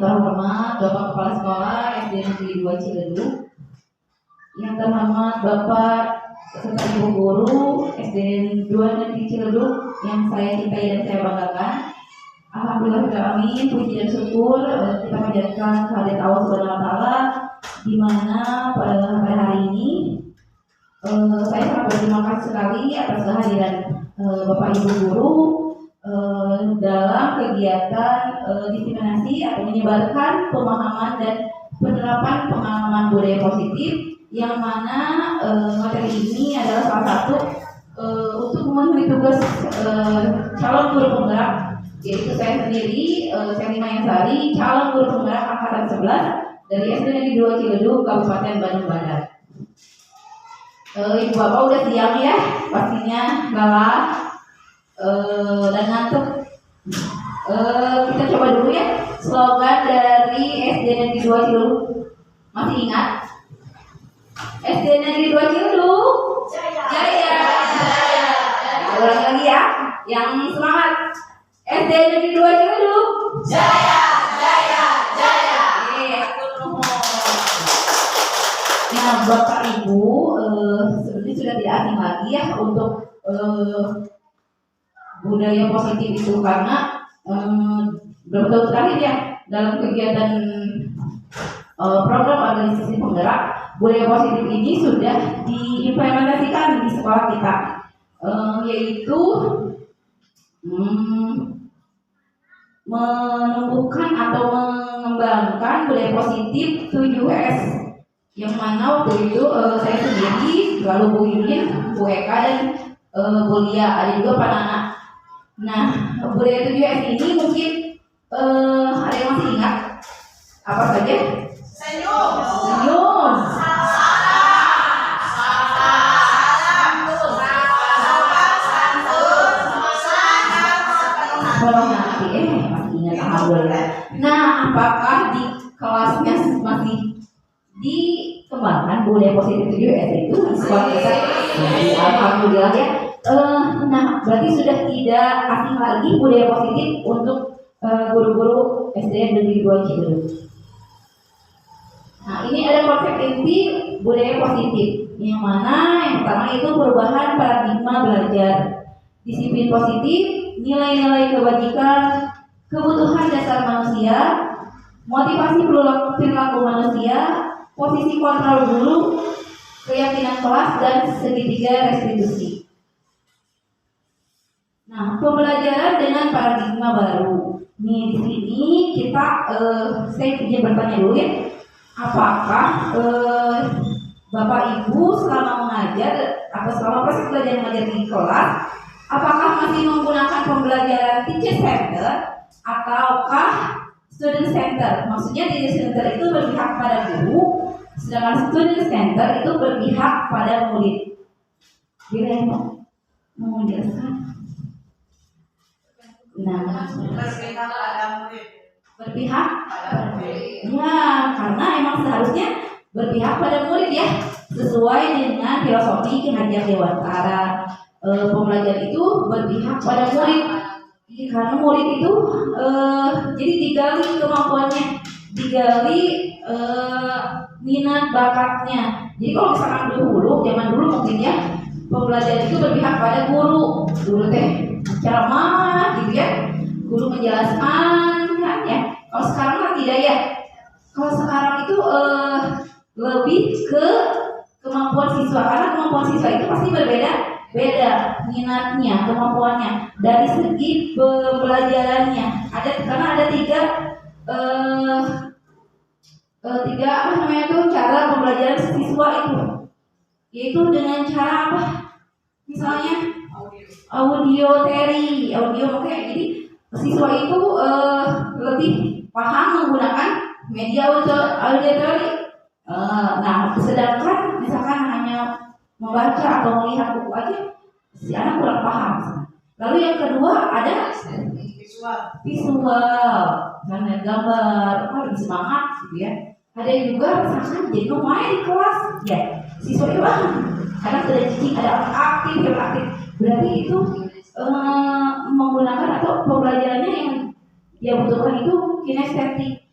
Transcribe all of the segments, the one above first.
terhormat Bapak Kepala Sekolah SD Negeri 2 Ciledug, yang terhormat Bapak serta Ibu Guru SD 2 Negeri Ciledug yang saya cintai dan saya banggakan. Alhamdulillah, puji dan syukur kita panjatkan kehadirat Allah Subhanahu wa Ta'ala, di mana pada hari ini saya sangat berterima kasih sekali atas kehadiran Bapak Ibu Guru dalam kegiatan diseminasi atau menyebarkan pemahaman dan penerapan pengalaman budaya positif, yang mana materi ini adalah salah satu untuk memenuhi tugas calon guru penggerak, yaitu saya sendiri, Seni Mayansari, calon guru penggerak angkatan 11 dari SD Negeri 2 Ciledug, Kabupaten Bandung Barat. Ibu Bapak udah siang ya, pastinya lelah dan ngantuk. Kita coba dulu ya slogan dari SD Negeri 2 Ciledug. Masih ingat? SD Negeri 2 Ciledug, Jaya, Jaya, Jaya. Ulang lagi ya, yang semangat. SD Negeri 2 Ciledug, Jaya, Jaya, Jaya. Nah, Bapak Ibu, sebenarnya sudah tidak asing lagi ya untuk budaya positif itu, karena beberapa tahun terakhir ya dalam kegiatan program organisasi penggerak, budaya positif ini sudah diimplementasikan di sekolah kita, yaitu menumbuhkan atau mengembangkan budaya positif 7S, yang mana waktu itu saya sendiri, lalu Bu Yunin, Bu Eka, dan Bu Lia, ada juga Pak Nana. Nah, budaya 7S ini mungkin ada yang masih ingat apa saja? Senyum, senyum, Nah, apakah di kelasnya masih dikembangkan budaya positif 7S itu di sekolah kita? Alhamdulillah ya. Nah, berarti sudah tidak asing lagi budaya positif untuk guru-guru SD Negeri 2 Ciledug. Nah, ini ada konsep inti budaya positif, yang mana yang pertama itu perubahan paradigma belajar, disiplin positif, nilai-nilai kebajikan, kebutuhan dasar manusia, motivasi perilaku manusia, posisi kontrol guru, keyakinan kelas, dan segitiga restitusi. Nah, pembelajaran dengan paradigma baru. Nih, di sini kita saya ingin bertanya dulu ya, apakah Bapak Ibu selama mengajar atau selama proses belajar mengajar di kelas, apakah masih menggunakan pembelajaran teacher center ataukah student center? Maksudnya teacher center itu berpihak pada guru, sedangkan student center itu berpihak pada murid. Bila yang mau menjelaskan? Nah, berpihak pada murid. Berpihak pada murid. Ya, karena emang seharusnya berpihak pada murid ya, sesuai dengan filosofi Ki Hajar Dewantara. Pembelajaran itu berpihak pada murid. Karena murid itu jadi digali kemampuannya, digali minat bakatnya. Jadi kalau misalkan zaman dulu mungkin ya, pembelajaran itu berpihak pada guru teh ceramah gitu ya, guru menjelaskan kan ya. Kalau sekarang kan tidak ya. Kalau sekarang itu lebih ke kemampuan siswa, karena kemampuan siswa itu pasti beda minatnya, kemampuannya dari segi pembelajarannya. Karena ada tiga cara pembelajaran siswa itu, yaitu dengan cara apa? Misalnya audio makanya jadi siswa itu lebih paham menggunakan media auditory. Nah, sedangkan misalkan hanya membaca atau melihat buku aja, si anak kurang paham. Lalu yang kedua ada visual, karena gambar, lebih semangat gitu ya. Ada juga misalkan jadi main di kelas, ya siswa itu karena sudah cicing, ada aktif, berarti itu menggunakan atau pembelajarannya yang dia butuhkan itu kinestetik.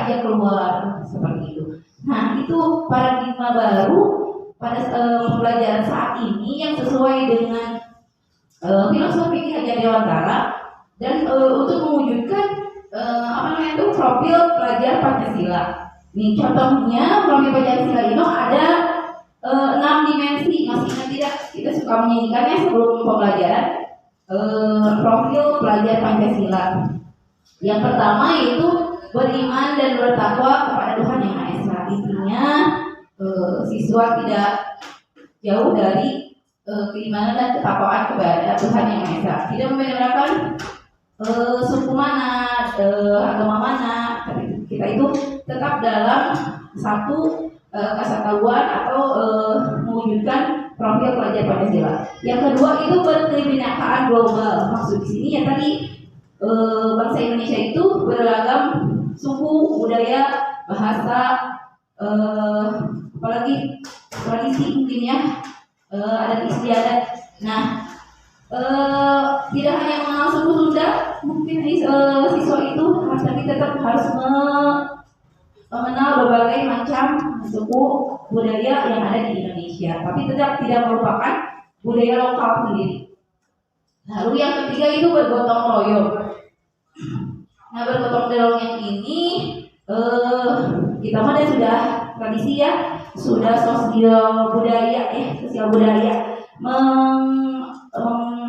aja keluar seperti itu. Nah, itu paradigma baru pada pembelajaran saat ini yang sesuai dengan filosofi Ki Hajar Dewantara dan untuk mewujudkan profil pelajar Pancasila. Nih contohnya profil Pancasila itu ada 6 dimensi. Masih ingat tidak? Kita suka menyanyikannya sebelum pembelajaran profil pelajar Pancasila. Yang pertama yaitu beriman dan bertakwa kepada Tuhan Yang Maha Esa. Intinya siswa tidak jauh dari keimanan dan ketakwaan kepada Tuhan Yang Maha Esa. Tidak membedakan suku mana, agama mana, tapi kita itu tetap dalam satu kesatuan atau mewujudkan profil pelajar Pancasila. Yang kedua itu berkebinekaan global. Maksud di sini ya tadi bangsa Indonesia itu beragam suku, budaya, bahasa, apalagi tradisi mungkin ya, adat istiadat. Nah, tidak hanya mengenal suku Sunda, mungkin siswa itu tapi tetap harus mengenal berbagai macam suku budaya yang ada di Indonesia, tapi tetap tidak melupakan budaya lokal sendiri. Lalu yang ketiga itu bergotong royong. Nah, bergotong royong yang ini kita mah sudah tradisi ya, sudah sosial budaya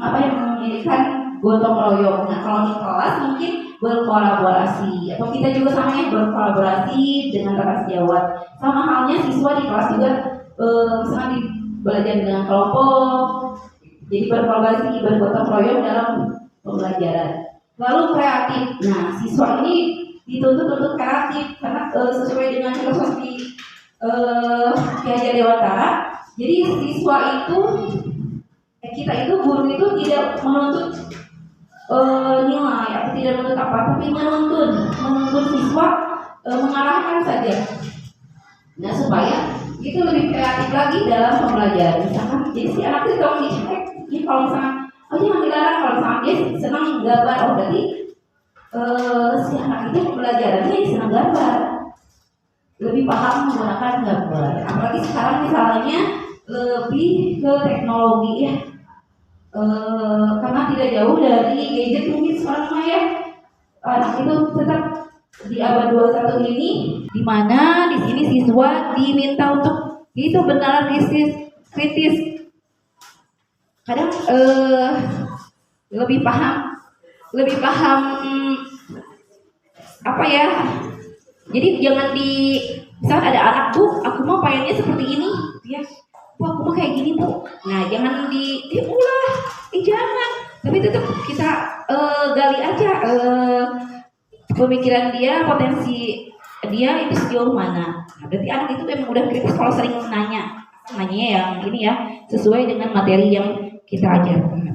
mengirikan gotong royong. Nah, kalau di kelas mungkin berkolaborasi, atau kita juga samanya berkolaborasi dengan rekan sejawat. Sama halnya siswa di kelas juga misalnya belajar dengan kelompok, jadi berkolaborasi, bergotong royong dalam pembelajaran. Lalu kreatif. Nah, siswa ini dituntut untuk kreatif karena sesuai dengan filosofi Ki Hajar Dewantara. Jadi siswa itu kita itu guru itu tidak menuntut nilai atau tidak menuntut apa, tapi menuntun siswa mengarahkan saja. Nah, supaya itu lebih kreatif lagi dalam pembelajaran. Misalkan jadi si anak itu dong dicek, ini kalau misalnya jangan dilarang, kalau misalnya dia senang gambar, berarti si anak itu pembelajarannya senang gambar, lebih paham menggunakan gambar. Apalagi sekarang misalnya lebih ke teknologi ya. Karena tidak jauh dari gadget mungkin sekarang ya, anak itu tetap di abad 21 ini, di mana di sini siswa diminta untuk itu benar kritis. Kadang lebih paham apa ya? Jadi jangan misalnya ada anak, Bu, aku mau pengennya seperti ini, ya. Bu, aku mau kayak gini, Bu. Nah, jangan diulah, jangan. Tapi tetap kita gali aja pemikiran dia, potensi dia itu sejauh mana. Nah, berarti anak itu memang udah kritis kalau sering nanya yang ini ya, sesuai dengan materi yang kita ajarkan.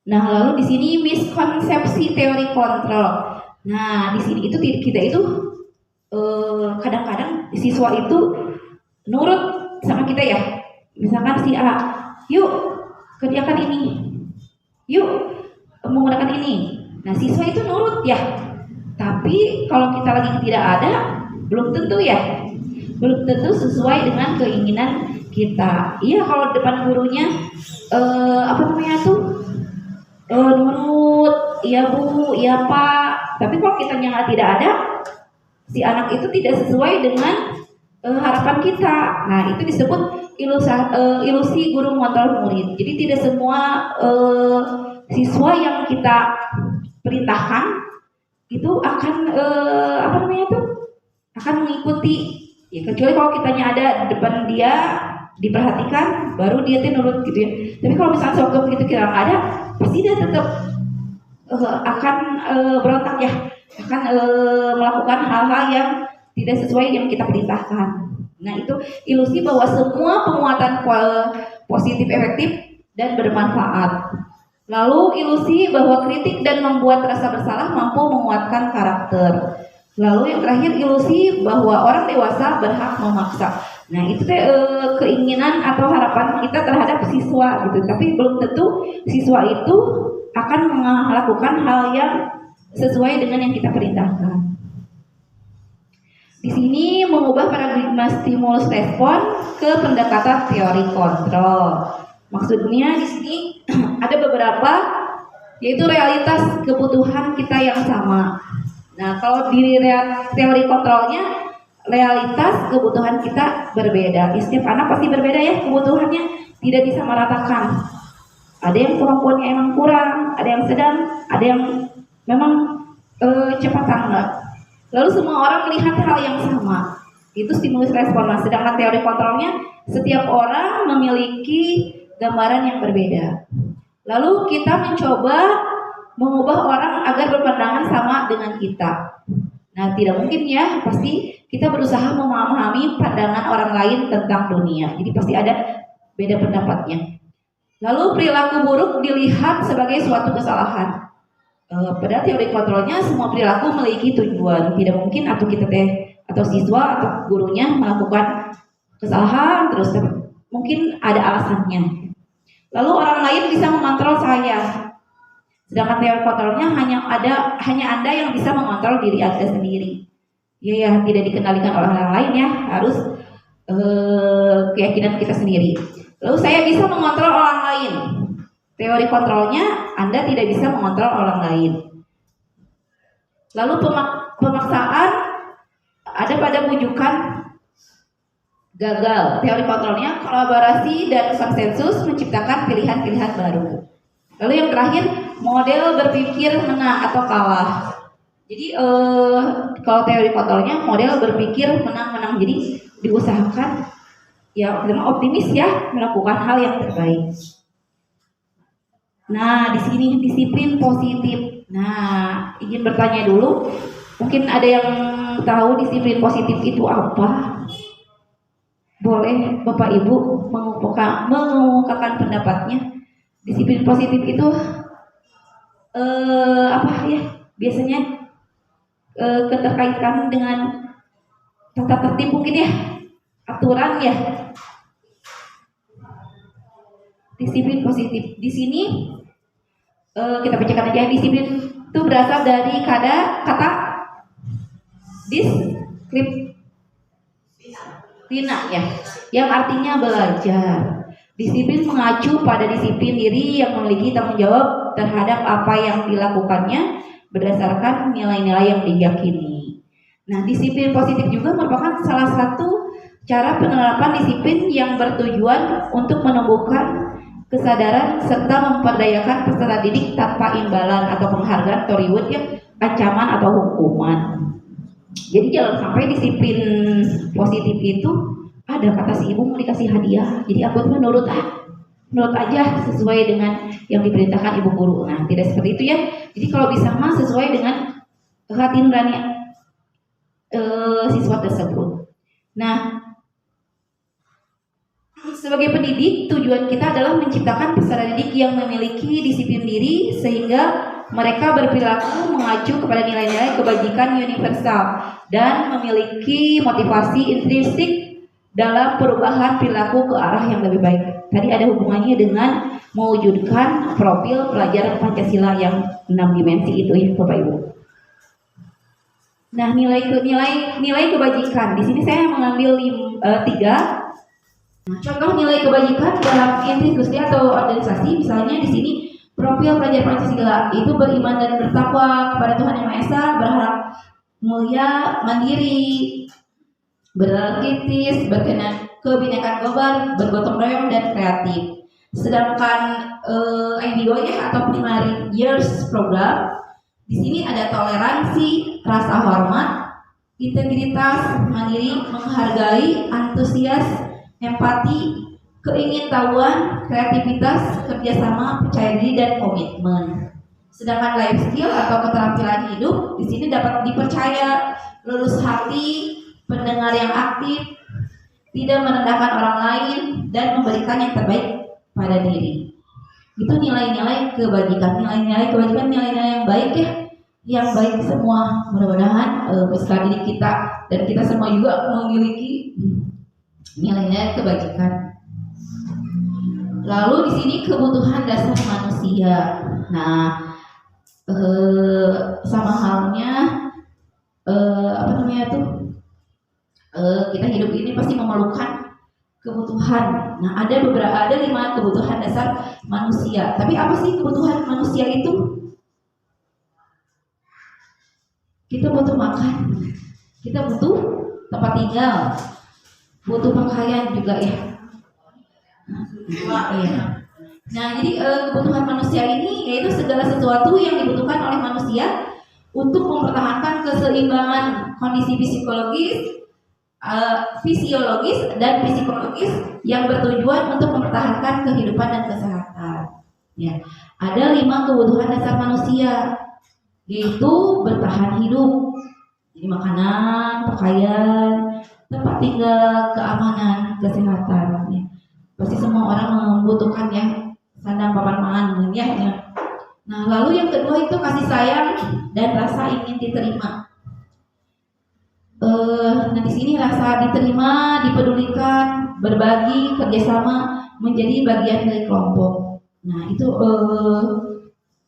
Nah, lalu di sini miskonsepsi teori kontrol. Nah, di sini itu kita itu kadang-kadang siswa itu nurut sama kita ya. Misalkan si A, yuk kerjakan ini, yuk menggunakan ini. Nah, siswa itu nurut ya. Tapi kalau kita lagi tidak ada, belum tentu ya. Belum tentu sesuai dengan keinginan kita. Iya, kalau depan gurunya nurut, iya Bu, iya Pak. Tapi kalau kitanya tidak ada, si anak itu tidak sesuai dengan harapan kita. Nah, itu disebut ilusi guru mengontrol murid. Jadi tidak semua siswa yang kita perintahkan itu akan akan mengikuti. Ya, kecuali kalau kitanya ada di depan dia, diperhatikan, baru dia nurut gitu ya. Tapi kalau misalnya sewaktu begitu kita nggak ada, pasti dia tetap akan berontak ya, akan melakukan hal-hal yang tidak sesuai yang kita perintahkan. Nah, itu ilusi bahwa semua penguatan positif, efektif, dan bermanfaat. Lalu ilusi bahwa kritik dan membuat rasa bersalah mampu menguatkan karakter. Lalu yang terakhir ilusi bahwa orang dewasa berhak memaksa. Nah, itu keinginan atau harapan kita terhadap siswa gitu. Tapi belum tentu siswa itu akan melakukan hal yang sesuai dengan yang kita perintahkan. Di sini mengubah paradigma stimulus respon ke pendekatan teori kontrol. Maksudnya di sini ada beberapa, yaitu realitas kebutuhan kita yang sama. Nah, kalau di teori kontrolnya, realitas kebutuhan kita berbeda. Setiap anak pasti berbeda ya kebutuhannya, tidak disamaratakan. Ada yang kemampuannya emang kurang, ada yang sedang, ada yang memang cepat tanggap. Lalu semua orang melihat hal yang sama. Itu stimulus respon. Nah, sedangkan teori kontrolnya, setiap orang memiliki gambaran yang berbeda. Lalu kita mencoba mengubah orang agar berpandangan sama dengan kita. Nah, tidak mungkin ya, pasti kita berusaha memahami pandangan orang lain tentang dunia. Jadi pasti ada beda pendapatnya. Lalu perilaku buruk dilihat sebagai suatu kesalahan. Pada teori kontrolnya semua perilaku memiliki tujuan. Tidak mungkin atau kita atau siswa atau gurunya melakukan kesalahan terus, mungkin ada alasannya. Lalu orang lain bisa mengontrol saya. Sedangkan teori kontrolnya hanya Anda yang bisa mengontrol diri Anda sendiri. Ya, tidak dikendalikan oleh orang lain ya, harus keyakinan kita sendiri. Lalu saya bisa mengontrol orang lain. Teori kontrolnya Anda tidak bisa mengontrol orang lain. Lalu pemaksaan ada pada bujukan gagal. Teori kontrolnya kolaborasi dan konsensus menciptakan pilihan-pilihan baru. Lalu yang terakhir, model berpikir menang atau kalah. Jadi kalau teori kontrolnya model berpikir menang-menang. Jadi diusahakan ya optimis ya melakukan hal yang terbaik. Nah, di sini disiplin positif. Nah, ingin bertanya dulu, mungkin ada yang tahu disiplin positif itu apa? Boleh Bapak Ibu mengungkapkan pendapatnya. Disiplin positif itu apa ya? Biasanya keterkaitan dengan tata tertib mungkin ya, aturan ya. Disiplin positif di sini kita bacakan aja. Disiplin itu berasal dari kata disiplina ya, yang artinya belajar. Disiplin mengacu pada disiplin diri yang memiliki tanggung jawab terhadap apa yang dilakukannya berdasarkan nilai-nilai yang diyakini. Nah, disiplin positif juga merupakan salah satu cara penerapan disiplin yang bertujuan untuk menumbuhkan kesadaran serta memperdayakan peserta didik tanpa imbalan atau penghargaan atau reward ya, ancaman atau hukuman. Jadi jangan sampai disiplin positif itu ada kata si ibu mau dikasih hadiah, jadi aku tuh nurut aja sesuai dengan yang diperintahkan ibu guru. Nah, tidak seperti itu ya. Jadi kalau bisa mah sesuai dengan hati nurani siswa tersebut. Nah, sebagai pendidik, tujuan kita adalah menciptakan peserta didik yang memiliki disiplin diri sehingga mereka berperilaku mengacu kepada nilai-nilai kebajikan universal dan memiliki motivasi intrinsik dalam perubahan perilaku ke arah yang lebih baik. Tadi ada hubungannya dengan mewujudkan profil pelajar Pancasila yang 6 dimensi itu ya Bapak Ibu. Nah, nilai kebajikan. Di sini saya mengambil 3. Contoh nilai kebajikan dalam institusi atau organisasi, misalnya di sini profil pelajar Pancasila itu beriman dan bertakwa kepada Tuhan Yang Maha Esa, berharap mulia, mandiri, berkritis, kebinekaan global, bergotong royong dan kreatif. Sedangkan IDO ya atau Primary Years Program, di sini ada toleransi, rasa hormat, integritas, mandiri, menghargai, antusias, empati, keingintahuan, kreativitas, kerjasama, percaya diri dan komitmen. Sedangkan life skill atau keterampilan hidup di sini dapat dipercaya, lurus hati, pendengar yang aktif, tidak merendahkan orang lain dan memberikan yang terbaik pada diri. Itu nilai-nilai kebajikan, nilai-nilai yang baik ya, yang baik semua. Mudah-mudahan peserta didik kita dan kita semua juga memiliki nilai-nilai kebajikan. Lalu di sini kebutuhan dasar manusia. Nah, sama halnya apa namanya tuh, kita hidup ini pasti memerlukan kebutuhan. Nah, ada 5 kebutuhan dasar manusia. Tapi apa sih kebutuhan manusia itu? Kita butuh makan, kita butuh tempat tinggal, butuh pakaian juga ya. Iya. Nah, jadi kebutuhan manusia ini yaitu segala sesuatu yang dibutuhkan oleh manusia untuk mempertahankan keseimbangan kondisi fisiologis dan psikologis yang bertujuan untuk mempertahankan kehidupan dan kesehatan. Ya, ada 5 kebutuhan dasar manusia, yaitu bertahan hidup, jadi makanan, pakaian, tempat tinggal, keamanan, kesehatan. Ya. Pasti semua orang membutuhkan ya, sandang papan pangan ya. Nah, lalu yang kedua itu kasih sayang dan rasa ingin diterima. Nah, di sini rasa diterima, dipedulikan, berbagi, kerjasama, menjadi bagian dari kelompok. Nah, itu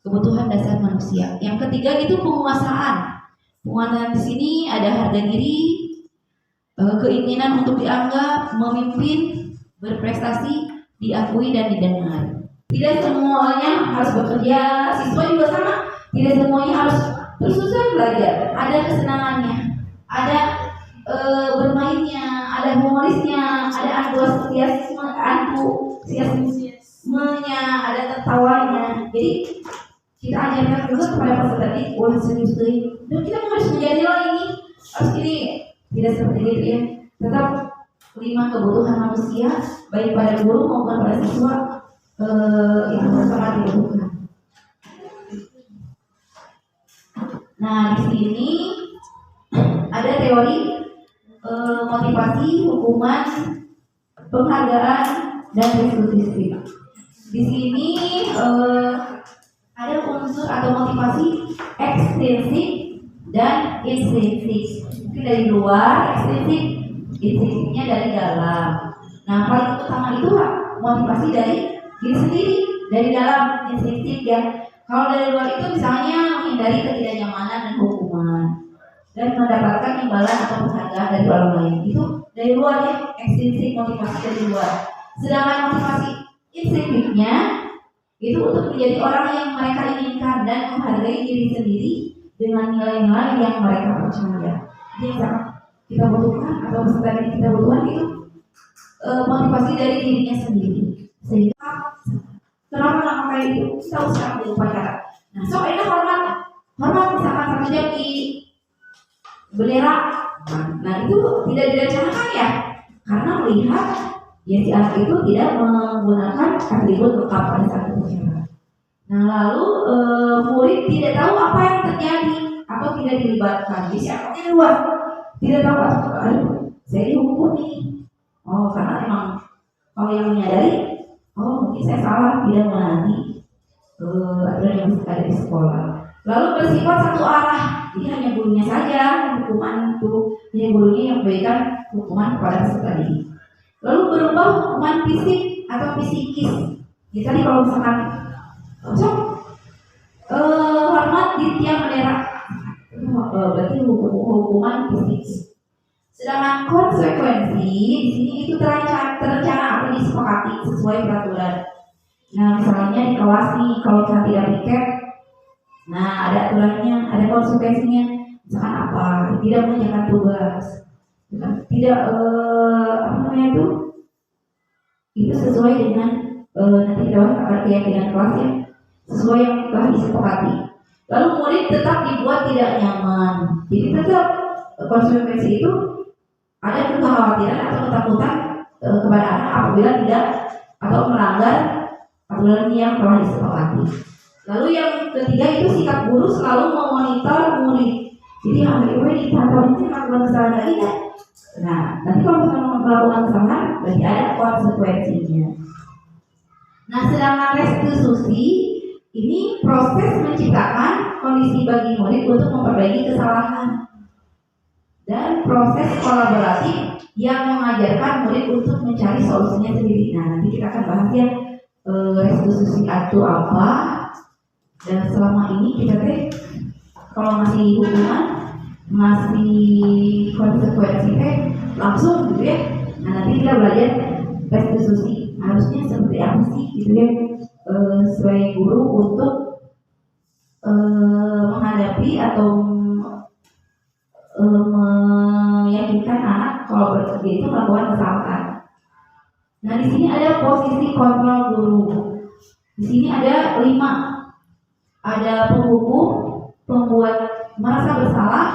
kebutuhan dasar manusia. Yang ketiga itu penguasaan. Penguasaan di sini ada harga diri, keinginan untuk dianggap, memimpin, berprestasi, diakui dan didengar. Tidak semuanya harus bekerja, siswa juga sama. Tidak semuanya harus terus-terusan belajar. Ada kesenangannya, ada bermainnya, ada humorisnya, ada antusiasmenya, ada tertawanya. Jadi kita ajarkan juga kepada peserta didik, wah serius deh. Dan kita harus menjadi ini, harus ini, tidak seperti itu ya. Tetap 5 kebutuhan manusia, baik pada guru maupun pada siswa, itu sangat dibutuhkan. Nah, di sini ada teori motivasi, hukuman, penghargaan, dan restitusi. Di sini ada unsur atau motivasi ekstrinsik dan intrinsik. Mungkin dari luar, intrinsiknya dari dalam. Nah, paling utama itu motivasi dari diri sendiri, dari dalam, intrinsik ya. Kalau dari luar itu misalnya menghindari ketidaknyamanan dan hukuman, dan mendapatkan imbalan atau penghargaan dari orang lain. Itu dari luar ya, ekstrinsik, motivasi dari luar. Sedangkan motivasi intrinsiknya itu untuk menjadi orang yang mereka inginkan dan menghargai diri sendiri dengan nilai-nilai yang mereka percaya. Jadi yang kita butuhkan atau peserta didik kita butuhkan itu motivasi dari dirinya sendiri. Sehingga kenapa nggak pakai itu? Kita usaha berupacara. Nah, so ini hormat misalkan 1 jam di bendera. Nah, itu tidak direncanakan ya, karena melihat ya si anak itu tidak menggunakan atribut lengkap pada saat upacara. Nah, lalu murid tidak tahu apa yang terjadi atau tidak dilibatkan. Jadi siapa di luar tidak tahu saya dihukum nih. Oh, karena emang kalau yang menyadari, oh mungkin saya salah tidak menaati aturan yang ada di sekolah. Lalu bersifat satu arah, jadi hanya gurunya saja hukuman itu, hanya gurunya yang memberikan hukuman kepada peserta didik. Lalu berubah hukuman fisik atau psikis. Jadi tadi kalau misalkan hormat di tiang bendera, berarti hukuman fisik. Sedangkan konsekuensi di sini itu terencana atau disepakati sesuai peraturan. Nah, misalnya di kelas nih, kalau kita tidak piket, nah ada aturannya, ada konsekuensinya. Misalkan apa? Tidak mengerjakan tugas, tidak apa namanya itu sesuai dengan nanti kita akan keyakinan kelas ya, sesuai yang telah disepakati. Lalu murid tetap dibuat tidak nyaman. Jadi tetap konsekuensi itu ada kekhawatiran atau ketakutan kepada anak apabila tidak atau melanggar aturan yang telah disepakati. Lalu yang ketiga itu sikap guru selalu memonitor murid. Jadi murid ditantang itu melakukan kesalahan lagi kan? Nah, nanti kalau misalnya melakukan kesalahan berarti ada konsekuensinya. Nah, sedangkan restitusi ini proses menciptakan kondisi bagi murid untuk memperbaiki kesalahan dan proses kolaboratif yang mengajarkan murid untuk mencari solusinya sendiri. Nah, nanti kita akan bahas ya restitusi itu apa, Dan selama ini kita teh kalau masih hubungan, masih konsekuensi langsung gitu ya. Nah nanti kita belajar restitusi harusnya seperti apa sih gitu ya, sebagai guru untuk menghadapi atau meyakinkan anak kalau bekerja itu melakukan kesalahan. Nah di sini ada posisi kontrol guru. Di sini ada 5. Ada penghukum, pembuat merasa bersalah,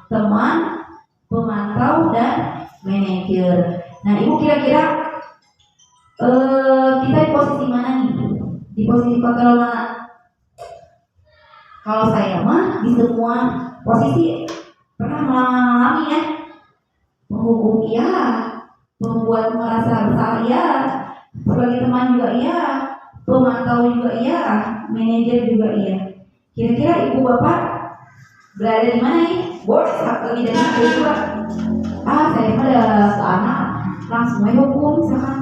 teman, pemantau, dan manajer. Nah ibu kira-kira kita di posisi mana nih? Di posisi kontrol mana? Kalau saya mah di semua posisi pernah mengalami ya. Penghukum iya, membuat merasa bersalah iya, sebagai teman juga iya, pemantau juga iya, manajer juga iya. Kira-kira ibu bapak berada di mana nih? Boleh lebih dari itu juga. Saya mah ada ke anak langsung aja hukum misalkan,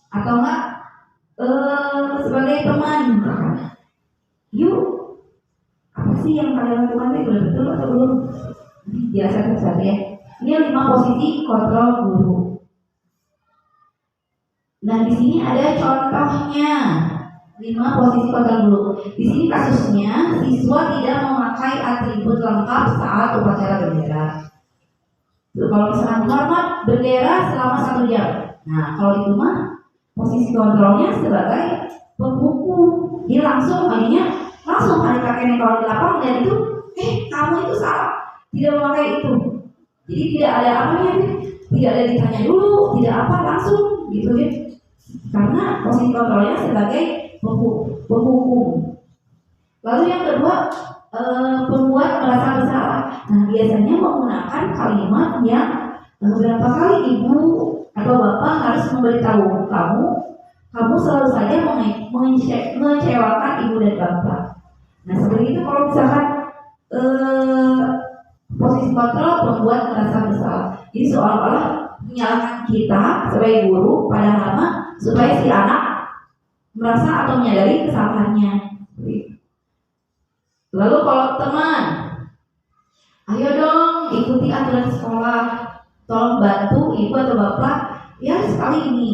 atau enggak sebagai teman. Yuk, apa sih yang kalian lakukan itu betul atau belum? Jelaskan satu ya. Ini 5 posisi kontrol guru. Nah di sini ada contohnya 5 posisi kontrol guru. Di sini kasusnya siswa tidak memakai atribut lengkap saat upacara bendera. Kalau misalkan hormat bendera selama 1 jam. Nah kalau itu mah posisi kontrolnya sebagai penghukum. Dia langsung akhirnya langsung ada kakeknya kalau di lapangan dan itu, kamu itu salah, tidak memakai itu. Jadi tidak ada apanya, tidak ada ditanya dulu, tidak apa, langsung gitu ya. Karena posisi kontrolnya sebagai penghukum. Lalu yang kedua, pembuat merasa bersalah. Nah biasanya menggunakan kalimat yang beberapa kali ibu atau bapak harus memberitahu kamu selalu saja mengecewakan ibu dan bapak. Nah seperti itu kalau misalkan posisi kontrol membuat merasa bersalah. Jadi seolah-olah menyalahkan kita sebagai guru padahal supaya si anak merasa atau menyadari kesalahannya. Lalu kalau teman, ayo dong ikuti aturan sekolah, tolong bantu ibu atau bapak ya sekali ini.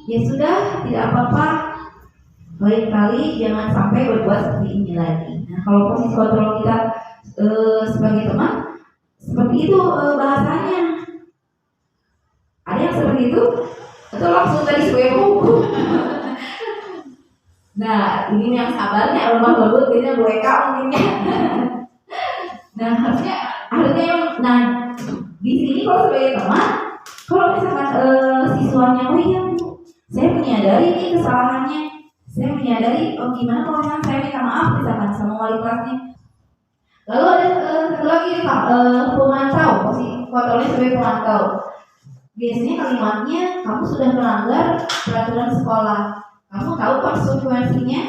Ya sudah, tidak apa-apa, baik kali jangan sampai berbuat seperti ini lagi. Nah kalau posisi kontrol kita sebagai teman seperti itu bahasanya. Ada yang seperti itu atau langsung tadi sebagai buku. Nah ini yang sabarnya rumah bagus beda 2 mungkinnya. Nah harusnya nah di sini kalau sebagai teman, kalau misalkan siswanya iya saya menyadari ini kesalahannya, saya menyadari gimana kalau saya minta maaf misalkan sama wali kelasnya. Lalu ada satu lagi pemantau, posisi kontrolnya sebagai pemantau. Biasanya kalimatnya kamu sudah melanggar peraturan sekolah, kamu tahu konsekuensinya.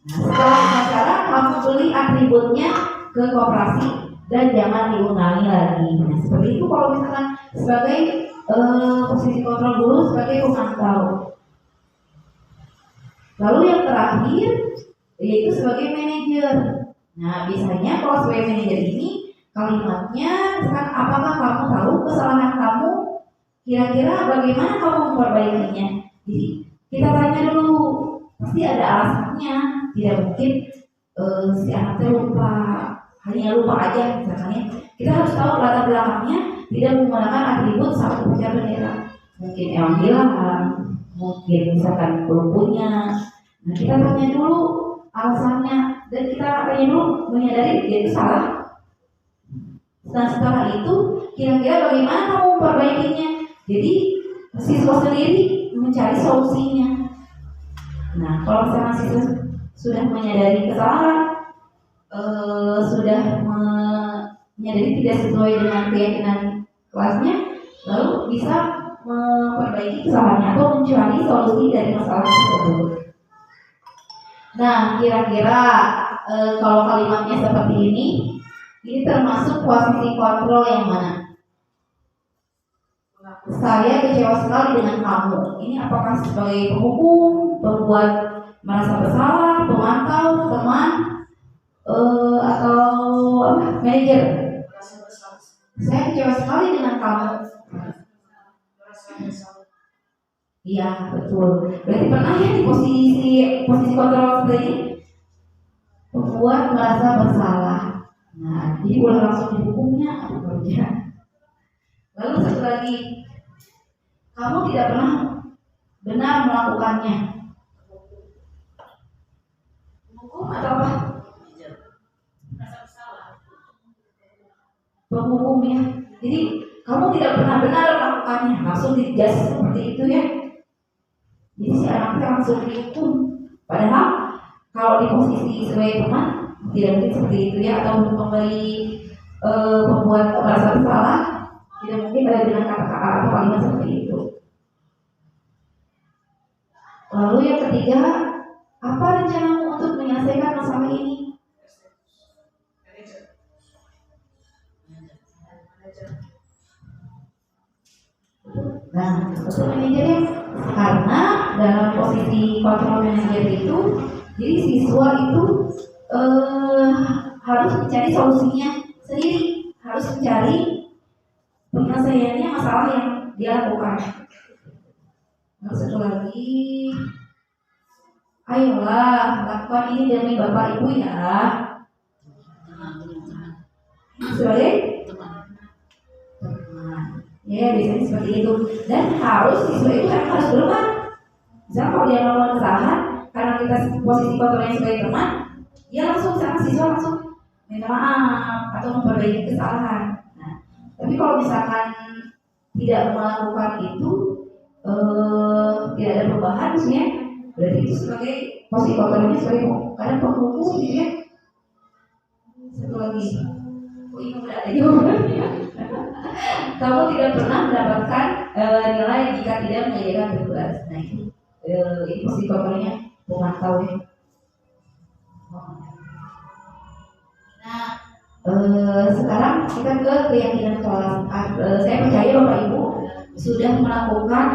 Nah, setelah upacara kamu beli atributnya ke koperasi dan jangan diulangi lagi. Nah seperti itu kalau misalkan sebagai posisi kontrol guru sebagai pemantau. Lalu yang terakhir yaitu sebagai manajer. Nah biasanya kalau sebagai manajer ini kalimatnya misalkan apakah kamu tahu kesalahan kamu, kira-kira bagaimana kamu memperbaikinya. Jadi kita tanya dulu, pasti ada alasannya. Tidak mungkin si anaknya lupa, hanya lupa aja misalnya. Kita harus tahu latar belakangnya, tidak menggunakan atribut saat upacara bendera. Mungkin emang hilang, mungkin misalkan belum punya. Nah kita tanya dulu alasannya dan kita tanya dulu menyadari dia itu salah. Nah setelah itu kira-kira bagaimana kamu memperbaikinya. Jadi siswa sendiri mencari solusinya. Nah kalau misalnya siswa sudah menyadari kesalahan, sudah menyadari tidak sesuai dengan keyakinan kelasnya, lalu bisa memperbaiki kesalahannya atau mencari solusi dari masalah tersebut. Nah kira-kira kalau kalimatnya seperti ini termasuk posisi kontrol yang mana? Saya kecewa sekali dengan kamu. Ini apakah sebagai penghukum, pembuat merasa bersalah, pemantau, teman, atau apa, manajer. Saya kecewa sekali dengan kamu. Iya, betul. Berarti pernah ya di posisi kontrol seperti ini, membuat merasa bersalah. Nah, jadi boleh langsung dihukumnya atau kerja. Lalu satu lagi, kamu tidak pernah benar melakukannya. Hukum atau apa? Penghukumnya. Jadi kamu tidak pernah benar melakukannya, langsung dijudge seperti itu ya. Jadi si anaknya langsung dihukum. Padahal kalau di posisi sebagai teman tidak mungkin seperti itu ya, atau memberi membuat merasa bersalah tidak mungkin ada dengan kata-kata atau kalimat seperti itu. Lalu yang ketiga, apa rencanamu untuk menyelesaikan masalah ini? Nah, untuk manajernya, karena dalam posisi kontrol manajer itu, jadi siswa itu harus mencari solusinya sendiri, harus mencari penyelesaiannya masalah yang dia lakukan. Lalu satu lagi, ayolah lakukan ini demi bapak ibu ya. Sebagai teman. Ya biasanya seperti itu. Dan harus siswa itu harus berubah. Misalnya kalau dia melakukan kesalahan, karena kita posisi kontrolnya sebagai teman, dia langsung sama siswa langsung minta maaf atau memperbaiki kesalahan. Nah, tapi kalau misalkan tidak melakukan itu, tidak ada perubahan, maksudnya berarti itu sebagai posisi kontrolnya sebagai kadang penghukum gitu ya. Satu lagi, ini udah ada jawabannya. Kamu tidak pernah mendapatkan nilai jika tidak menyediakan tugas. Nah ini posisi kontrolnya pemantau ya. Nah, sekarang kita ke keyakinan kelas. Saya percaya Bapak Ibu sudah melakukan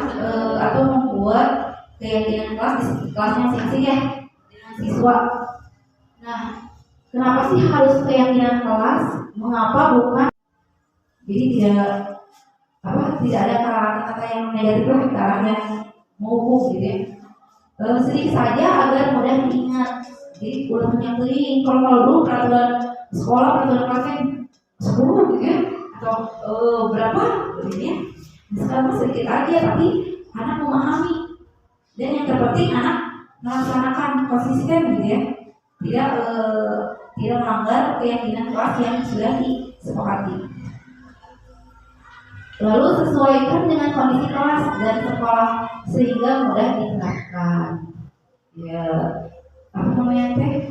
atau membuat keyakinan kelas di kelasnya masing-masing ya dengan siswa. Nah, kenapa sih harus keyakinan kelas? Mengapa bukan? Jadi tidak ada kata-kata yang negatif lah, kata yang menghukum gitu ya. Sedikit saja agar mudah diingat. Jadi udah menyangkling. Kalau dulu peraturan sekolah, peraturan kelasnya 10 gitu ya, atau berapa gitu ya. Sekarang sedikit aja tapi anak memahami. Dan yang terpenting anak melaksanakan konsisten gitu ya. Tidak melanggar keyakinan kelas yang sudah disepakati. Lalu sesuaikan dengan kondisi kelas dan sekolah sehingga mudah diterapkan. Ya, apa namanya teh?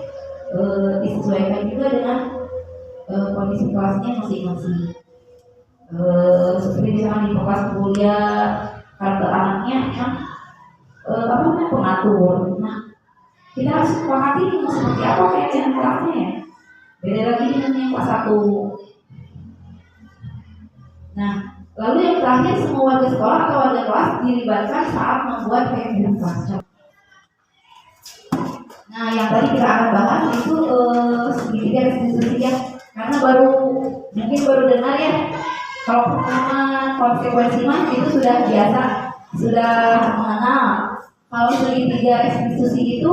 Disesuaikan juga dengan kondisi kelasnya masing-masing. Seperti misalnya di kelas kuliah, karakter anaknya yang pengatur. Nah, kita harus sepakati mau seperti apa keyakinan kelasnya ya. Beda lagi dengan yang kelas 1. Nah, lalu yang terakhir, semua warga sekolah atau warga kelas dilibatkan saat membuat keyakinan kelas. Nah, yang tadi kita akan bahas itu segitiga restitusi ya, karena mungkin baru dengar ya. Kalau pertama konsekuensi mah itu sudah biasa, sudah mengenal. Kalau segitiga restitusi itu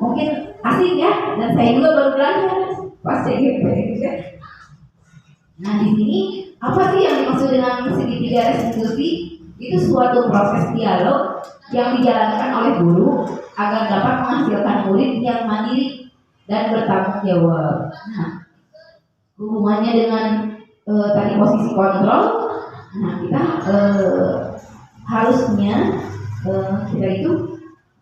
mungkin asing ya, dan saya juga baru belajar pas CGP. Nah, di sini apa sih yang dimaksud dengan segitiga restitusi? Itu suatu proses dialog yang dijalankan oleh guru agar dapat menghasilkan murid yang mandiri dan bertanggung jawab. Nah, hubungannya dengan tadi posisi kontrol. Nah, kita harusnya kita itu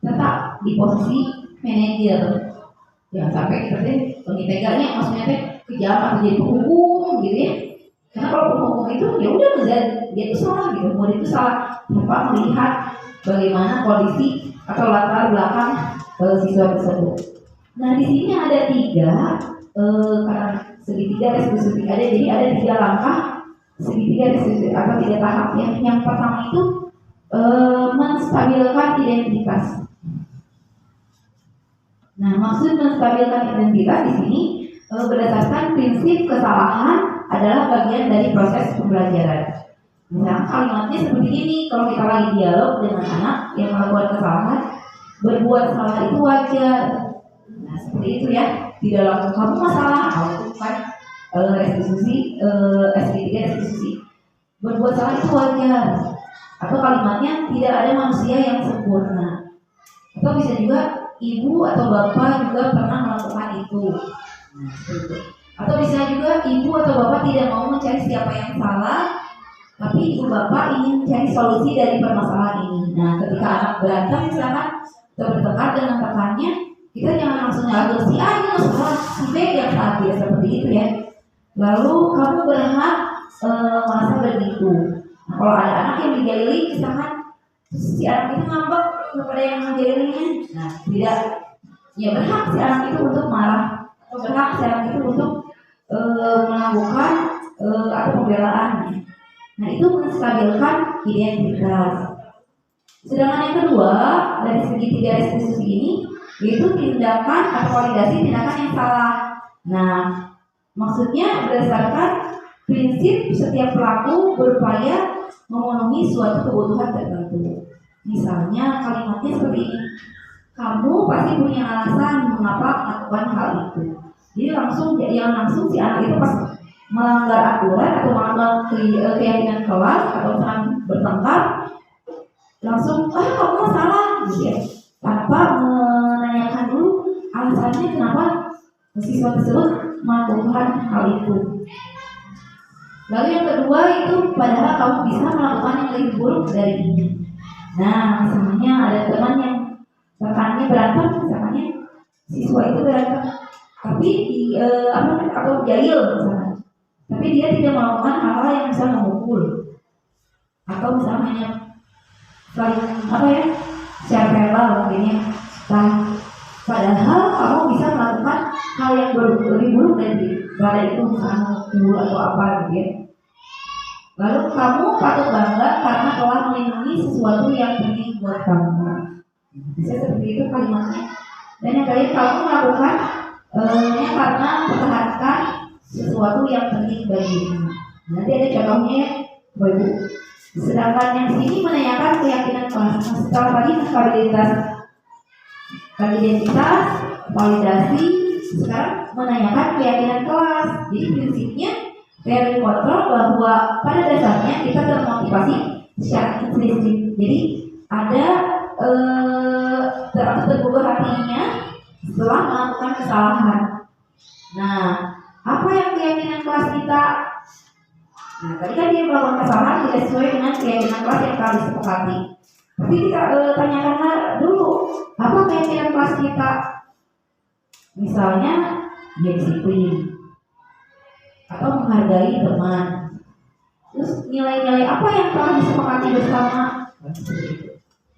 tetap di posisi manajer. Jangan sampai kita tegaknya maksudnya kejam atau jadi penghukum gitu ya. Karena kalau penghukum itu ya udah dia itu salah gitu, murid itu salah tanpa melihat bagaimana kondisi atau latar belakang siswa tersebut. Nah, di sini ada 3 karena segitiga restitusi ada, jadi ada 3 langkah segitiga restitusi atau 3 tahap ya. Yang pertama itu menstabilkan identitas. Nah, maksud menstabilkan identitas di sini berdasarkan prinsip kesalahan adalah bagian dari proses pembelajaran. Nah, kalimatnya seperti ini, kalau kita lagi dialog dengan anak yang melakukan kesalahan, berbuat salah itu wajar. Nah, seperti itu ya. Di dalam kamu masalah, itu kan restitusi, restitusi. Berbuat salah itu wajar. Atau kalimatnya tidak ada manusia yang sempurna. Atau bisa juga ibu atau bapak juga pernah melakukan itu. Nah, seperti itu. Atau bisa juga ibu atau bapak tidak mau mencari siapa yang salah, tapi ibu bapak ingin mencari solusi dari permasalahan ini. Nah, ketika anak berantem misalkan atau bertengkar dengan kakaknya, kita jangan langsung nyalahin si A ini masalah, si B yang salah, tidak seperti itu ya. Lalu kamu berhak merasa begitu. Nah, kalau ada anak yang dijalili, misalkan si anak itu ngambek kepada yang menjalilinya, nah tidak, ya berhak si anak itu untuk marah, atau berhak si anak itu untuk melakukan atau pembelaan. Nah, itu menstabilkan identitas. Sedangkan yang kedua, dari segi tiga restitusi ini, yaitu tindakan atau validasi tindakan yang salah. Nah, maksudnya berdasarkan prinsip setiap pelaku berupaya memenuhi suatu kebutuhan tertentu. Misalnya kalimatnya seperti ini, kamu pasti punya alasan mengapa melakukan hal itu. Jadi langsung si anak itu pas melanggar aturan atau melanggar keyakinan kelas atau bertengkar, langsung kamu salah gitu ya, tanpa menanyakan dulu alasannya kenapa siswa tersebut melakukan hal itu. Lalu yang kedua itu padahal kamu bisa melakukan yang lebih buruk dari ini. Nah, misalnya ada teman yang rekannya berantem, misalnya siswa itu berantem, tapi atau jahil misalnya, tapi dia tidak melakukan hal-hal yang bisa memukul atau misalnya saling secara verbal mungkin ya. Nah, padahal kamu bisa melakukan hal yang lebih buruk dari itu, misalnya memukul atau apa gitu ya. Lalu kamu patut bangga karena telah melindungi sesuatu yang penting buat kamu. Bisa seperti itu kalimatnya. Dan yang ketiga, kamu melakukan karena mempertahankan sesuatu yang penting bagimu. Nanti ada contohnya ya, Bapak Ibu. Sedangkan yang sini menanyakan keyakinan kelas. Setelah tadi stabilitas, identitas, validasi, sekarang menanyakan keyakinan kelas. Jadi prinsipnya teori kontrol bahwa pada dasarnya kita termotivasi secara intrinsik. Jadi ada tergugah hatinya setelah melakukan kesalahan. Nah, apa yang keyakinan kelas kita? Nah, tadi kan dia melakukan kesalahan tidak sesuai dengan keyakinan kelas yang telah disepakati. Tapi kita tanyakanlah dulu, apa keyakinan kelas kita? Misalnya, dia disiplin atau menghargai teman. Terus nilai-nilai apa yang telah disepakati bersama?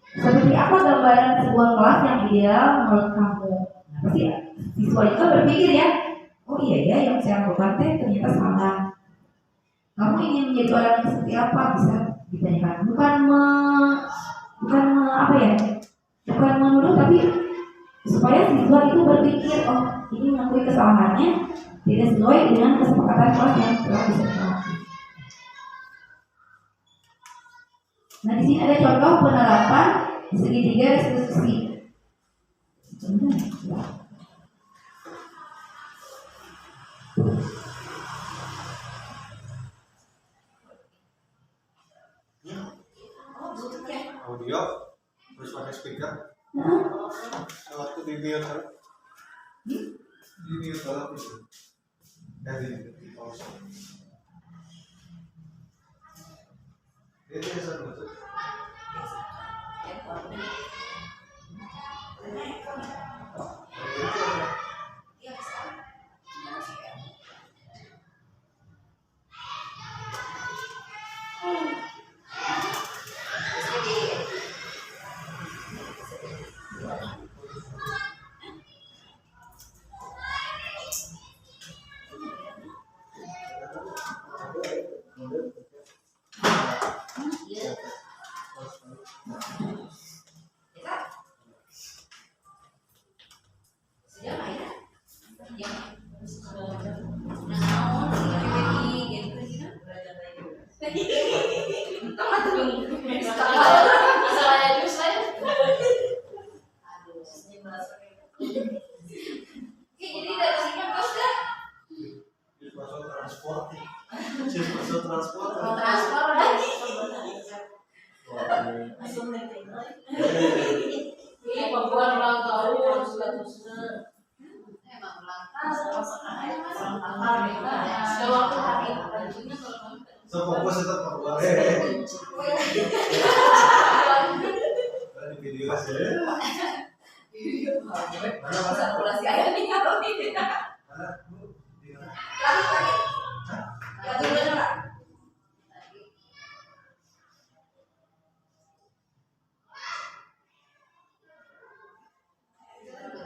Seperti apa gambaran sebuah kelas yang ideal menurut kamu? Nah, pasti siswa juga berpikir ya, oh iya ya yang saya lakukan ternyata salah. Kamu ingin menjadi orang yang seperti apa? Bisa ditanyakan. Bukan menuduh, tapi supaya siswa itu berpikir, oh ini mengakui kesalahannya tidak sesuai dengan kesepakatan kelas yang telah disepakati. Nah, di sini ada contoh penerapan segitiga restitusi. Audio terus pakai speaker. Waktu di mute terus. Di mute terus. Di pause. Itu biasa betul. transport. Siswa transport. Transfer Langsung ngerti. ini pembuat ulang tahun sudah emang ulang tahun sudah waktu hari So fokus itu perbuatan. Di video sih. Mana masa kalkulasi ayah nih kalau ini mana bu? Di mana? lagi bener lah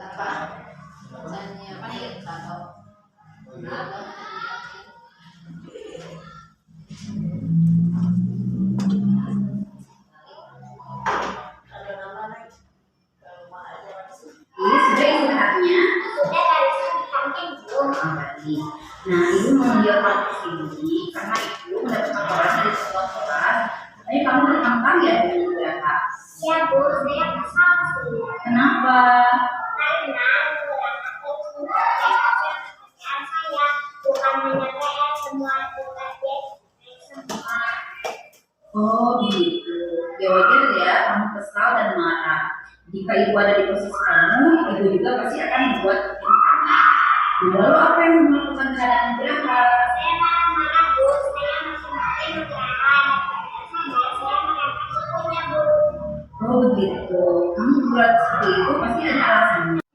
apa nyanyi apa nih satu Oh, iya. Ada nama naik. Kalau mau ada Ini sudah istirahatnya. Sudah dari samping belum lagi. Nah, ibu mengambil ini karena ibu mendapatkan orang dari sebuah kelas. Tapi kamu berkampang ya dengan berapa? Ya Bu, saya kesal sih. Kenapa? Karena beberapa pekerjaan saya bukan hanya PR, semua tugas semua. Oh gitu. Ya wajar ya, kamu kesal dan marah. Jika ibu ada di posisi kamu, ibu juga pasti akan membuat keputusan. Lalu apa yang melakukan keadaan berapa? Saya marah-marah Bu, saya masih pakai nugrahan. Saya mengatasi punya Bu. Oh begitu. Kamu buat seperti itu pasti ada alasannya.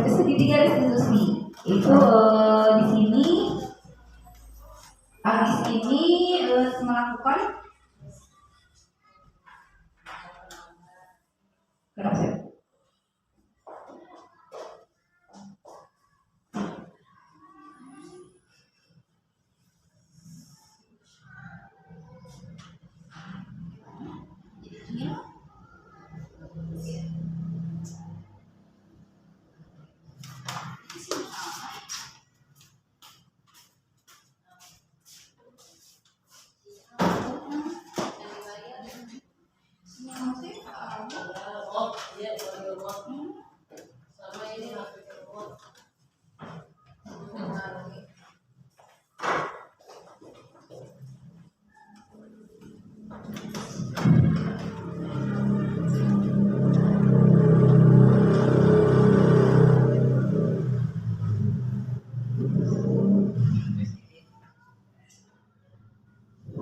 Segitiga restitusi itu di sini Agis ini melakukan kenapa sih? sama ini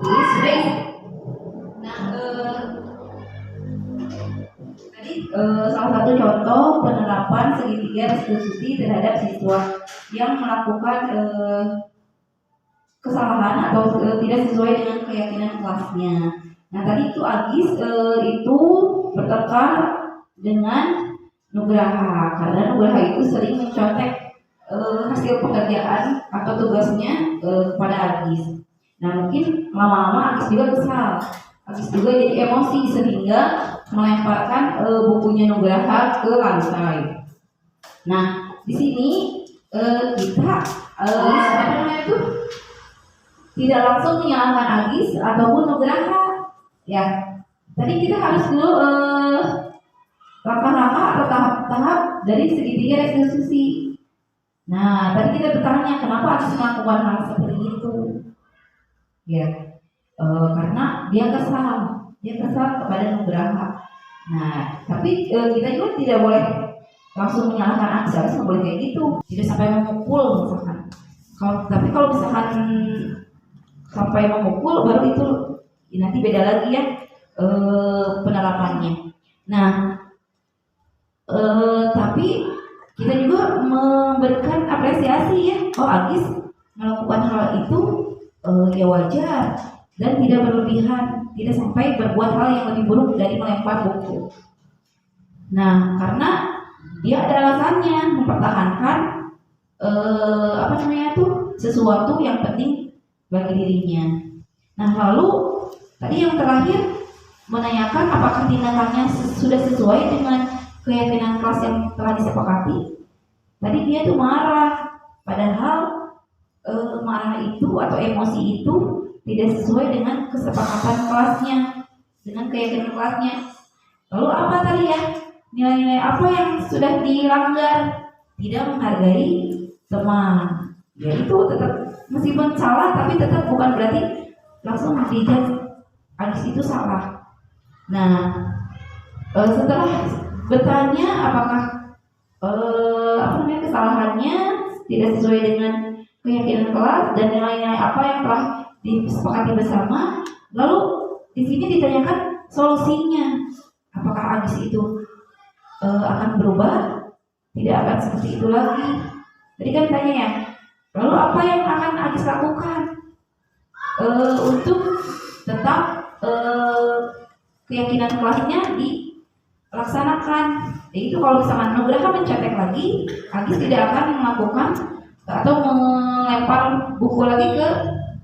Ini sudah. Nah, tadi salah satu contoh penerapan segitiga restitusi terhadap siswa yang melakukan kesalahan atau tidak sesuai dengan keyakinan kelasnya. Nah, tadi itu Agis itu bertengkar dengan Nugraha karena Nugraha itu sering mencontek hasil pekerjaan atau tugasnya kepada Agis. Nah, mungkin lama-lama Agis juga kesal. Agis juga jadi emosi sehingga melemparkan bukunya Nugraha ke lantai. Nah, di sini kita apa namanya itu tidak langsung menyalahkan Agis ataupun Nugraha. Ya, tadi kita harus dulu langkah-langkah atau tahap-tahap dari segitiga restitusi. Nah, tadi kita bertanya kenapa Agis melakukan hal seperti itu. Ya, karena dia kesal kepada Nugraha. Nah, tapi kita juga tidak boleh langsung menyalahkan Agis, harus nggak boleh kayak gitu, tidak sampai memukul misalkan. Tapi kalau misalkan sampai memukul, baru itu nanti beda lagi ya penerapannya. Nah, tapi kita juga memberikan apresiasi ya. Oh, Agis melakukan hal itu ya wajar dan tidak berlebihan, tidak sampai berbuat hal yang lebih buruk dari melempar buku. Nah, karena dia ada alasannya mempertahankan apa namanya tuh sesuatu yang penting bagi dirinya. Nah, lalu tadi yang terakhir menanyakan apakah tindakannya sudah sesuai dengan keyakinan kelas yang telah disepakati. Tadi dia tuh marah, padahal marah itu atau emosi itu tidak sesuai dengan kesepakatan kelasnya, dengan keyakinan kelasnya. Lalu apa tadi ya? Nilai-nilai apa yang sudah dilanggar? Tidak menghargai teman, Ya itu tetap meskipun salah tapi tetap bukan berarti langsung dijudge Agis itu salah. Nah, setelah bertanya apakah kesalahannya tidak sesuai dengan keyakinan kelas dan nilai-nilai apa yang telah disepakati bersama, lalu di sini ditanyakan solusinya. Apakah Agis itu akan berubah? Tidak akan seperti itu lagi. Tadi kan tanya ya, lalu apa yang akan Agis lakukan untuk tetap keyakinan kelasnya dilaksanakan? Itu kalau misalkan Nugraha mencetek lagi, Agis tidak akan melakukan atau melempar buku lagi ke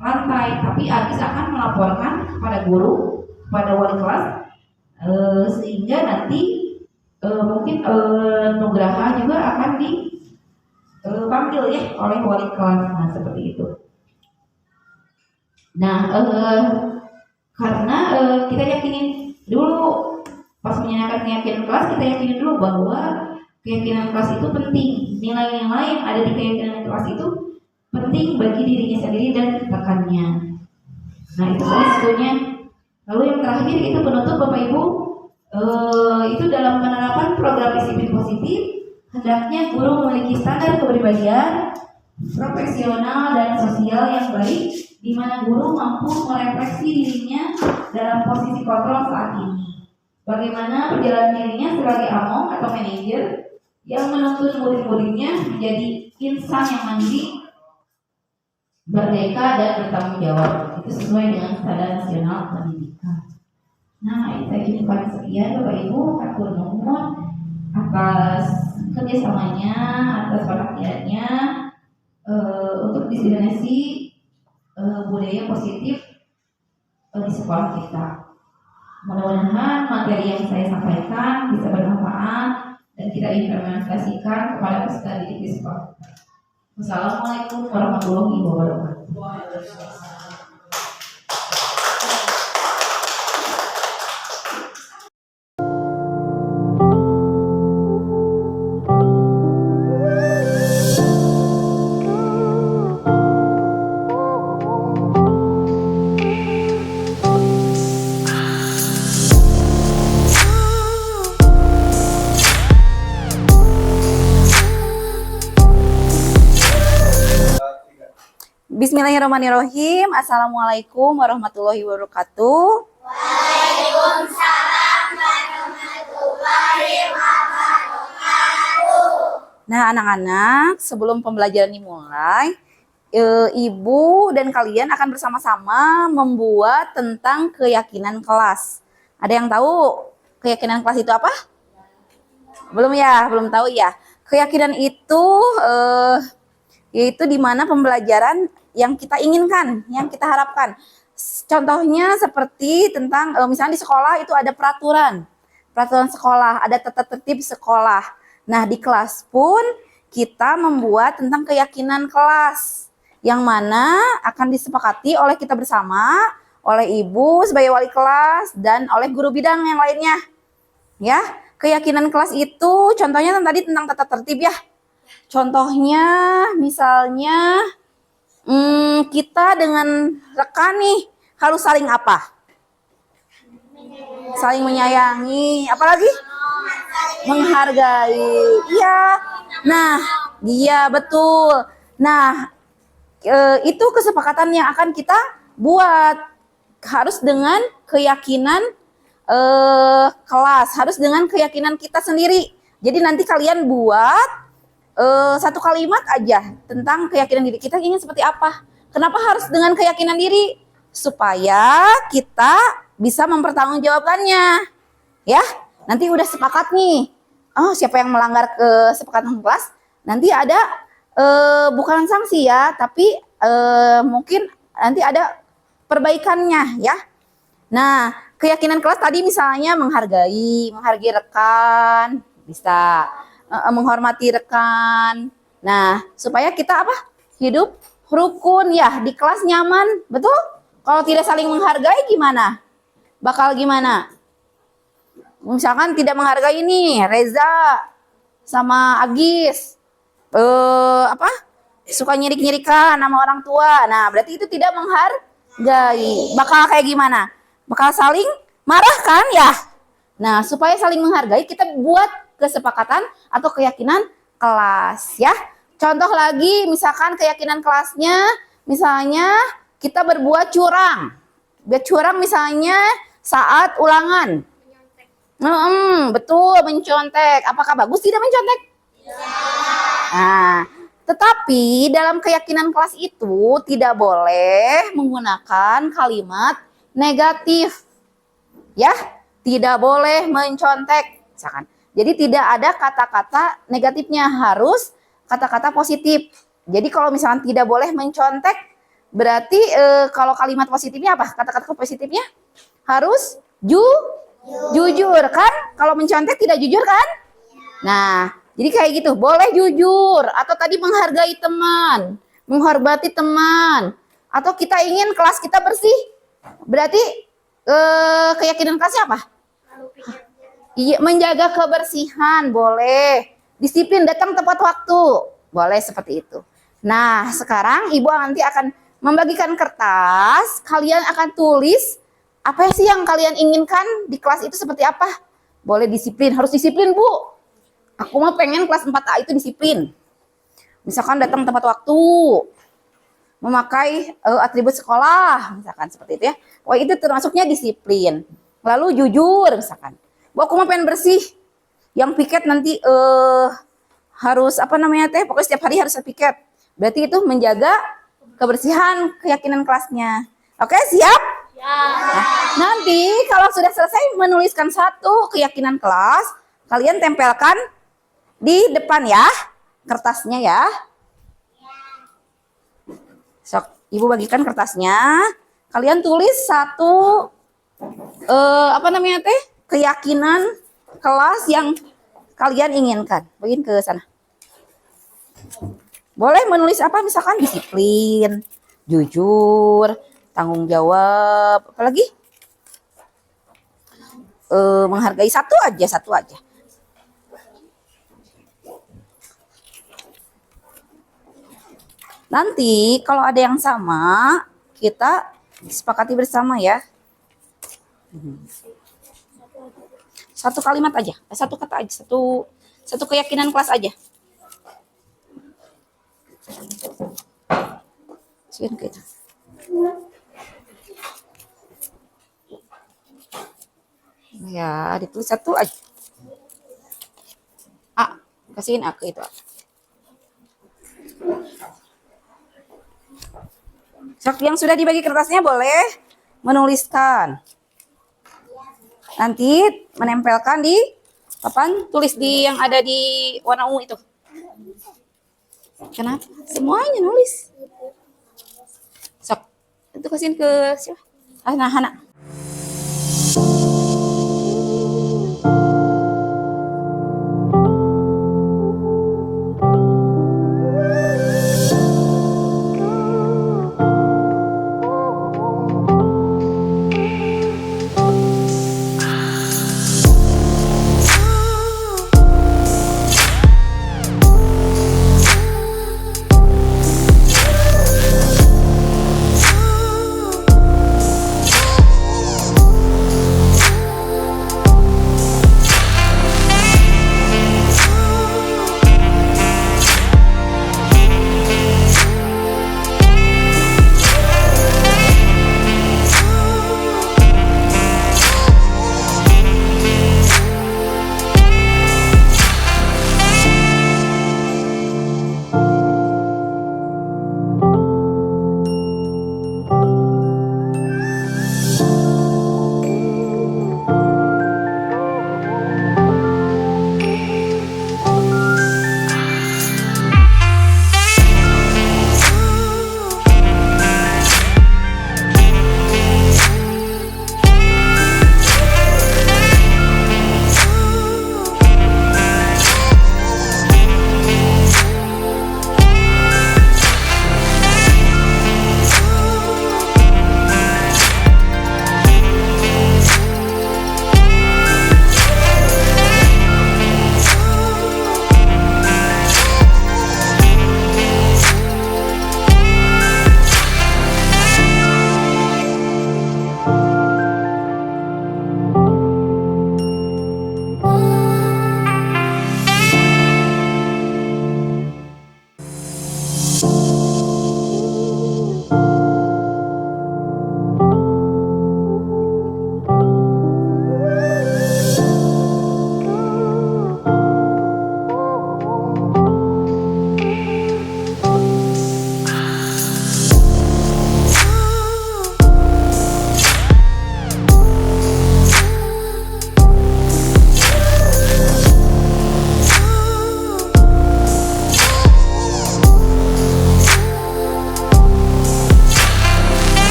lantai, tapi Agis akan melaporkan kepada guru, kepada wali kelas, sehingga nanti mungkin Nugraha juga akan dipanggil ya oleh wali kelas. Nah, seperti itu. Nah, karena kita yakinin dulu pas menyatakan keyakinan kelas, kita yakinin dulu bahwa keyakinan kelas itu penting. Nilai-nilai yang ada di keyakinan kelas itu penting bagi dirinya sendiri dan rekannya. Nah, itu tadi sebetulnya. Lalu yang terakhir itu penutup Bapak Ibu, itu dalam penerapan program disiplin positif, hendaknya guru memiliki standar kepribadian, profesional dan sosial yang baik, di mana guru mampu merefleksi dirinya dalam posisi kontrol saat ini. Bagaimana perjalanan dirinya sebagai among atau manajer yang menuntun murid-muridnya menjadi insan yang mandiri, merdeka dan bertanggung jawab. Itu sesuai dengan standar nasional pendidikan. Nah, saya cukupkan sekian Bapak Ibu, atur nuhun atas kerjasamanya, atas perhatiannya untuk diseminasi budaya positif di sekolah kita. Mudah-mudahan materi yang saya sampaikan bisa bermanfaat dan kita implementasikan kepada peserta didik di sekolah. Wassalamualaikum warahmatullahi wabarakatuh. Bismillahirrahmanirrahim. Assalamualaikum warahmatullahi wabarakatuh. Waalaikumsalam warahmatullahi wabarakatuh. Nah, anak-anak, sebelum pembelajaran dimulai, ibu dan kalian akan bersama-sama membuat tentang keyakinan kelas. Ada yang tahu keyakinan kelas itu apa? Belum ya? Belum tahu ya? Keyakinan itu yaitu di mana pembelajaran yang kita inginkan, yang kita harapkan. Contohnya seperti tentang misalnya di sekolah itu ada peraturan sekolah, ada tata tertib sekolah. Nah, di kelas pun kita membuat tentang keyakinan kelas yang mana akan disepakati oleh kita bersama, oleh ibu sebagai wali kelas dan oleh guru bidang yang lainnya. Ya, keyakinan kelas itu contohnya tadi tentang tata tertib ya. Contohnya misalnya kita dengan rekan nih harus saling apa? Saling menyayangi, apalagi? Menghargai. Iya. Nah, iya betul. Nah, itu kesepakatan yang akan kita buat, harus dengan keyakinan kelas, harus dengan keyakinan kita sendiri. Jadi nanti kalian buat satu kalimat aja tentang keyakinan diri kita ingin seperti apa. Kenapa harus dengan keyakinan diri? Supaya kita bisa mempertanggungjawabkannya. Ya, nanti udah sepakat nih. Oh, siapa yang melanggar kesepakatan kelas? Nanti ada bukan sanksi ya, tapi mungkin nanti ada perbaikannya ya. Nah, keyakinan kelas tadi misalnya menghargai rekan, bisa menghormati rekan. Nah, supaya kita apa? Hidup rukun ya, di kelas nyaman, betul? Kalau tidak saling menghargai gimana? Bakal gimana? Misalkan tidak menghargai nih Reza sama Agis. suka nyirik-nyirikan nama orang tua. Nah, berarti itu tidak menghargai. Bakal kayak gimana? Bakal saling marah kan ya? Nah, supaya saling menghargai, kita buat kesepakatan atau keyakinan kelas ya. Contoh lagi, misalkan keyakinan kelasnya, misalnya kita berbuat curang. Buat curang misalnya saat ulangan. Betul, mencontek. Apakah bagus tidak mencontek? Nah, tetapi dalam keyakinan kelas itu tidak boleh menggunakan kalimat negatif. Ya, tidak boleh mencontek. Misalkan. Jadi tidak ada kata-kata negatifnya, harus kata-kata positif. Jadi kalau misalkan tidak boleh mencontek, berarti kalau kalimat positifnya apa? Kata-kata positifnya harus jujur kan? Kalau mencontek tidak jujur kan? Nah, jadi kayak gitu, boleh jujur atau tadi menghargai teman, menghormati teman, atau kita ingin kelas kita bersih. Berarti keyakinan kelasnya apa? Iya, menjaga kebersihan, boleh. Disiplin, datang tepat waktu, boleh seperti itu. Nah, sekarang Ibu nanti akan membagikan kertas, kalian akan tulis apa sih yang kalian inginkan di kelas itu seperti apa. Boleh disiplin, harus disiplin Bu. Aku mah pengen kelas 4A itu disiplin. Misalkan datang tepat waktu, memakai atribut sekolah, misalkan seperti itu ya. Wah, itu termasuknya disiplin. Lalu jujur, misalkan. Bu, aku mah pengen bersih. Yang piket nanti harus apa namanya teh? Pokoknya setiap hari harus piket. Berarti itu menjaga kebersihan keyakinan kelasnya. Oke, siap? Nah, nanti kalau sudah selesai menuliskan satu keyakinan kelas, kalian tempelkan di depan ya, kertasnya ya. Sok, Ibu bagikan kertasnya. Kalian tulis satu apa namanya teh? Keyakinan kelas yang kalian inginkan. Bagiin ke sana. Boleh menulis apa? Misalkan disiplin, jujur, tanggung jawab, apalagi menghargai, satu aja. Nanti kalau ada yang sama, kita sepakati bersama ya. Satu kalimat aja, satu kata aja, satu keyakinan kelas aja. Sini kita. Ya, ditulis satu aja. Kasihin aku itu. Yang sudah dibagi kertasnya boleh menuliskan. Nanti menempelkan di papan tulis di yang ada di warna ungu itu. Kenapa? Semuanya nulis. Sok, itu kasihin ke siapa? Hana.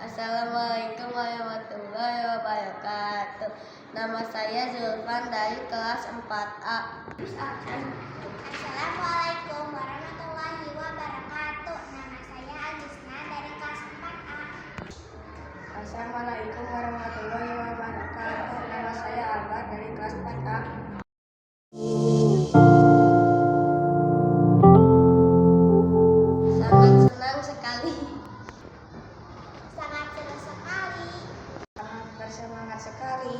Assalamualaikum warahmatullahi wabarakatuh. Nama saya Zulfan dari kelas 4A. Assalamualaikum warahmatullahi wabarakatuh. Nama saya Agusna dari kelas 4A. Assalamualaikum warahmatullahi wabarakatuh. Nama saya Albar dari kelas 4A. Sangat senang sekali. Sangat seru sekali. Sangat bersemangat sekali.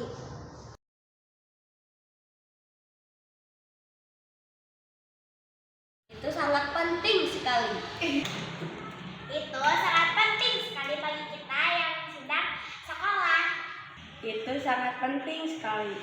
Itu sangat penting sekali. Itu sangat penting sekali bagi kita yang sedang sekolah. Itu sangat penting sekali.